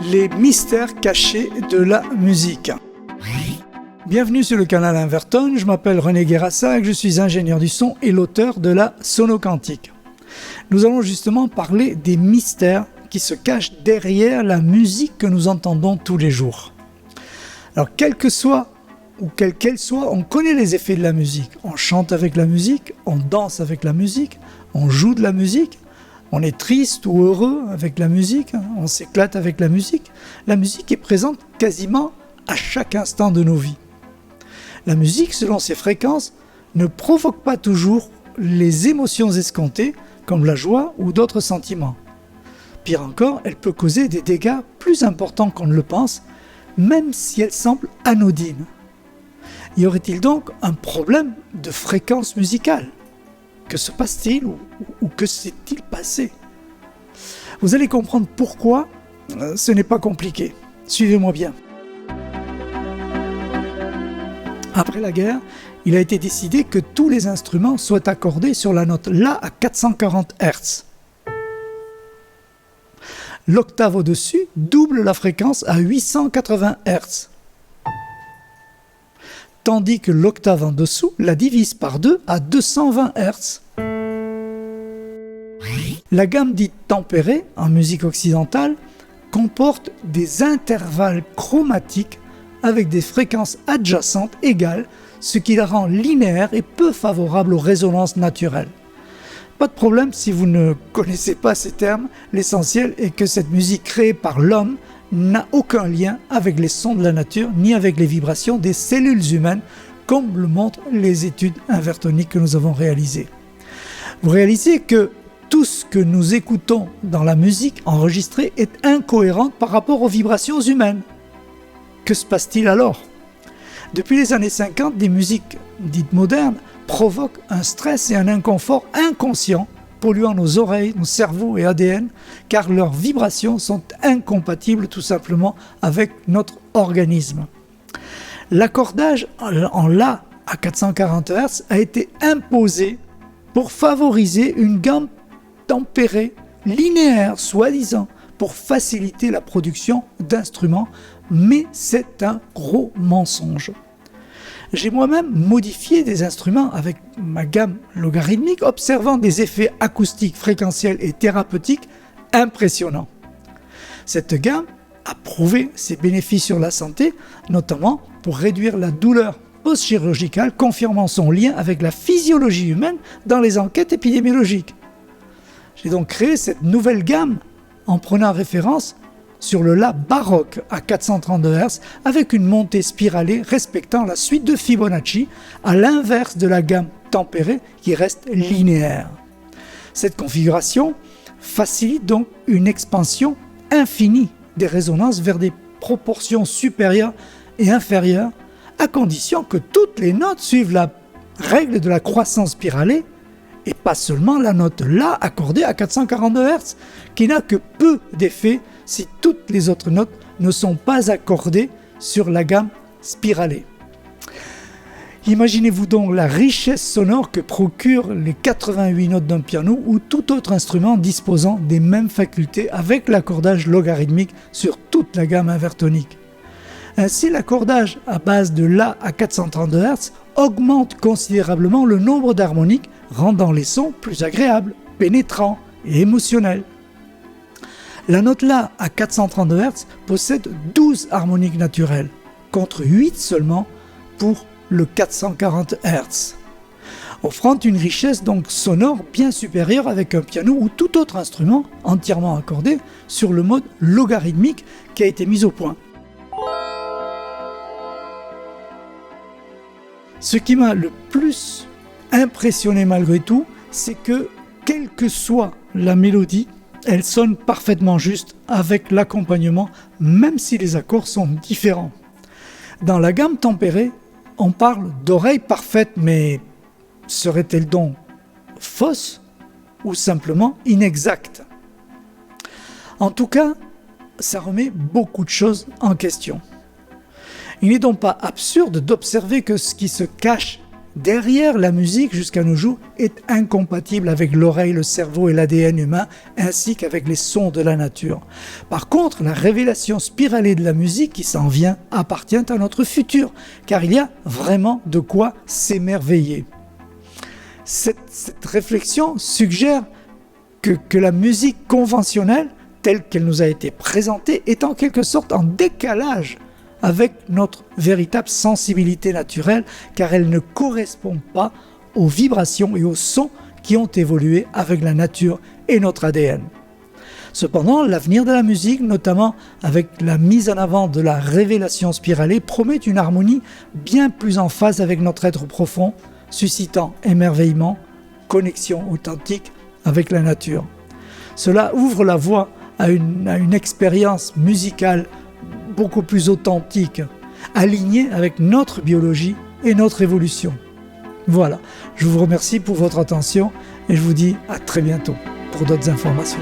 Les mystères cachés de la musique. Bienvenue sur le canal Inverton, je m'appelle René Guérassac, je suis ingénieur du son et l'auteur de la Sonocantique. Nous allons justement parler des mystères qui se cachent derrière la musique que nous entendons tous les jours. Alors quelle qu'elle soit, on connaît les effets de la musique. On chante avec la musique, on danse avec la musique, on joue de la musique. On est triste ou heureux avec la musique, on s'éclate avec la musique. La musique est présente quasiment à chaque instant de nos vies. La musique, selon ses fréquences, ne provoque pas toujours les émotions escomptées, comme la joie ou d'autres sentiments. Pire encore, elle peut causer des dégâts plus importants qu'on ne le pense, même si elle semble anodine. Y aurait-il donc un problème de fréquence musicale ? Que se passe-t-il ou que s'est-il passé ? Vous allez comprendre pourquoi ce n'est pas compliqué. Suivez-moi bien. Après la guerre, il a été décidé que tous les instruments soient accordés sur la note La à 440 Hz. L'octave au-dessus double la fréquence à 880 Hz. Tandis que l'octave en dessous la divise par 2 à 220 Hz. La gamme dite tempérée en musique occidentale comporte des intervalles chromatiques avec des fréquences adjacentes égales, ce qui la rend linéaire et peu favorable aux résonances naturelles. Pas de problème si vous ne connaissez pas ces termes, l'essentiel est que cette musique créée par l'homme n'a aucun lien avec les sons de la nature ni avec les vibrations des cellules humaines, comme le montrent les études invertoniques que nous avons réalisées. Vous réalisez que tout ce que nous écoutons dans la musique enregistrée est incohérent par rapport aux vibrations humaines. Que se passe-t-il alors ? Depuis les années 50, des musiques dites modernes provoquent un stress et un inconfort inconscient, polluant nos oreilles, nos cerveaux et ADN, car leurs vibrations sont incompatibles tout simplement avec notre organisme. L'accordage en La à 440 Hz a été imposé pour favoriser une gamme tempérée, linéaire, soi-disant, pour faciliter la production d'instruments, mais c'est un gros mensonge. J'ai moi-même modifié des instruments avec ma gamme logarithmique, observant des effets acoustiques, fréquentiels et thérapeutiques impressionnants. Cette gamme a prouvé ses bénéfices sur la santé, notamment pour réduire la douleur post-chirurgicale, confirmant son lien avec la physiologie humaine dans les enquêtes épidémiologiques. J'ai donc créé cette nouvelle gamme en prenant référence sur le La baroque à 432 Hz avec une montée spiralée respectant la suite de Fibonacci, à l'inverse de la gamme tempérée qui reste linéaire. Cette configuration facilite donc une expansion infinie des résonances vers des proportions supérieures et inférieures, à condition que toutes les notes suivent la règle de la croissance spiralée et pas seulement la note La accordée à 442 Hz, qui n'a que peu d'effet si toutes les autres notes ne sont pas accordées sur la gamme spiralée. Imaginez-vous donc la richesse sonore que procurent les 88 notes d'un piano ou tout autre instrument disposant des mêmes facultés avec l'accordage logarithmique sur toute la gamme invertonique. Ainsi, l'accordage à base de La à 432 Hz augmente considérablement le nombre d'harmoniques, rendant les sons plus agréables, pénétrants et émotionnels. La note La à 432 Hz possède 12 harmoniques naturelles, contre 8 seulement pour le 440 Hz, offrant une richesse donc sonore bien supérieure avec un piano ou tout autre instrument entièrement accordé sur le mode logarithmique qui a été mis au point. Ce qui m'a le plus impressionné malgré tout, c'est que quelle que soit la mélodie, elle sonne parfaitement juste avec l'accompagnement, même si les accords sont différents. Dans la gamme tempérée, on parle d'oreille parfaite, mais serait-elle donc fausse ou simplement inexacte ? En tout cas, ça remet beaucoup de choses en question. Il n'est donc pas absurde d'observer que ce qui se cache derrière la musique jusqu'à nos jours est incompatible avec l'oreille, le cerveau et l'ADN humain, ainsi qu'avec les sons de la nature. Par contre, la révélation spiralée de la musique qui s'en vient appartient à notre futur, car il y a vraiment de quoi s'émerveiller. Cette réflexion suggère que la musique conventionnelle, telle qu'elle nous a été présentée, est en quelque sorte en décalage avec notre véritable sensibilité naturelle, car elle ne correspond pas aux vibrations et aux sons qui ont évolué avec la nature et notre ADN. Cependant, l'avenir de la musique, notamment avec la mise en avant de la révélation spiralée, promet une harmonie bien plus en phase avec notre être profond, suscitant émerveillement, connexion authentique avec la nature. Cela ouvre la voie à une expérience musicale beaucoup plus authentique, alignée avec notre biologie et notre évolution. Voilà, je vous remercie pour votre attention et je vous dis à très bientôt pour d'autres informations.